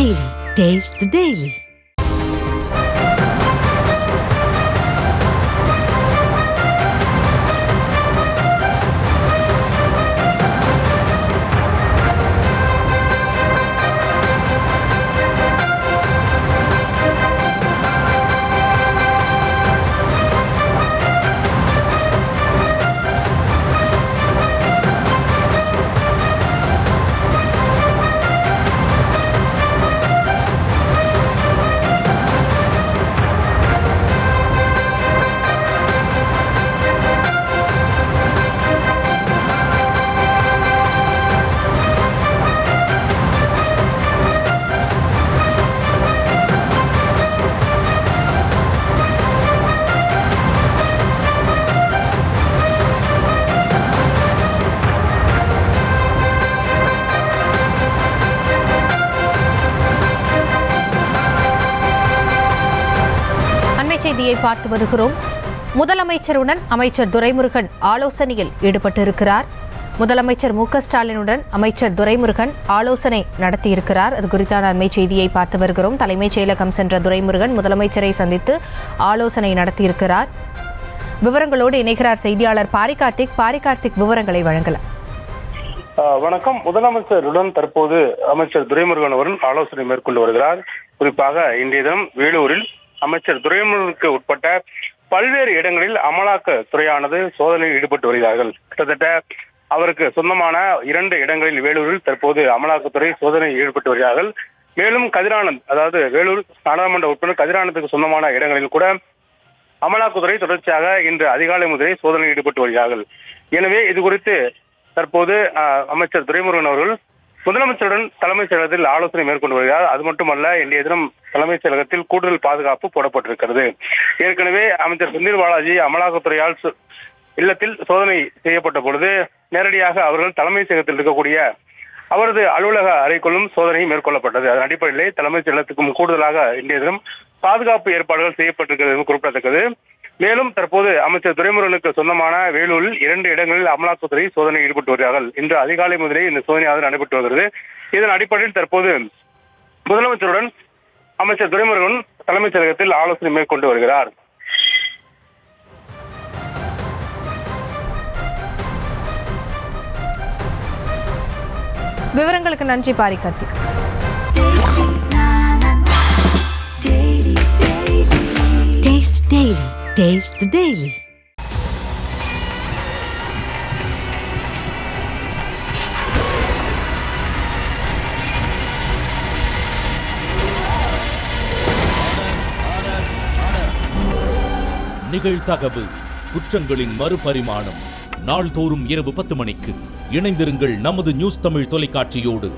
Daily. Taste the Daily. செய்தியை பார்த்து வருகிறோம். முதலமைச்சருடன் அமைச்சர் துரைமுருகன் ஆலோசனையில் ஈடுபட்டிருக்கிறார். முதலமைச்சர் மு க ஸ்டாலினுடன் அமைச்சர் துரைமுருகன் ஆலோசனை நடத்தியிருக்கிறார். அது குறித்தான அண்மை செய்தியை பார்த்து வருகிறோம். தலைமைச் செயலகம் சென்ற துரைமுருகன் முதலமைச்சரை சந்தித்து ஆலோசனை நடத்தியிருக்கிறார். விவரங்களோடு இணைகிறார் செய்தியாளர் பாரிகார்த்திக். விவரங்களை வழங்கலாம். வணக்கம். முதலமைச்சருடன் தற்போது அமைச்சர் துரைமுருகன் அவர்கள் ஆலோசனை மேற்கொண்டு வருகிறார். குறிப்பாக இன்றைய தினம் வேலூரில் அமைச்சர் துரைமுருகனுக்கு உட்பட்ட பல்வேறு இடங்களில் அமலாக்கத்துறையானது சோதனையில் ஈடுபட்டு வருகிறார்கள். கிட்டத்தட்ட அவருக்கு சொந்தமான 2 இடங்களில் வேலூரில் தற்போது அமலாக்கத்துறை சோதனையில் ஈடுபட்டு வருகிறார்கள். மேலும் கதிரானந்த், அதாவது வேலூர் நாடாளுமன்ற உறுப்பினர் கதிரானந்துக்கு சொந்தமான இடங்களில் கூட அமலாக்கத்துறை தொடர்ச்சியாக இன்று அதிகாலை முதலே சோதனையில் ஈடுபட்டு வருகிறார்கள். எனவே இது குறித்து தற்போது அமைச்சர் துரைமுருகன் அவர்கள் முதலமைச்சருடன் தலைமைச் செயலகத்தில் ஆலோசனை மேற்கொண்டு வருகிறார். அது மட்டுமல்ல, இன்றைய தினம் தலைமைச் செயலகத்தில் கூடுதல் பாதுகாப்பு போடப்பட்டிருக்கிறது. ஏற்கனவே அமைச்சர் செந்தில் பாலாஜி அமலாக்கத்துறையால் இல்லத்தில் சோதனை செய்யப்பட்ட பொழுது நேரடியாக அவர்கள் தலைமைச் செயலகத்தில் இருக்கக்கூடிய அவரது அலுவலக அறைக்குள்ளும் சோதனை மேற்கொள்ளப்பட்டது. அதன் அடிப்படையிலே தலைமைச் செயலகத்துக்கும் கூடுதலாக இன்றைய தினம் பாதுகாப்பு ஏற்பாடுகள் செய்யப்பட்டிருக்கிறது குறிப்பிடத்தக்கது. மேலும் தற்போது அமைச்சர் துரைமுருகனுக்கு சொந்தமான வேலூரில் 2 இடங்களில் அமலாக்கத்துறை சோதனையில் ஈடுபட்டு வருகிறார்கள். இன்று அதிகாலை முதலே இந்த சோதனையானது நடைபெற்று வருகிறது. இதன் அடிப்படையில் தற்போது முதலமைச்சருடன் அமைச்சர் துரைமுருகன் தலைமைச் செயலகத்தில் ஆலோசனை மேற்கொண்டு வருகிறார். விவரங்களுக்கு நன்றி பாரிகார்த்திக். Taste Daily. Taste the Daily. நிகழ்தகவு குற்றங்களின் மறுபரிமாணம். நாள்தோறும் இரவு 10 மணிக்கு இணைந்திருங்கள் நமது நியூஸ் தமிழ் தொலைக்காட்சியோடு.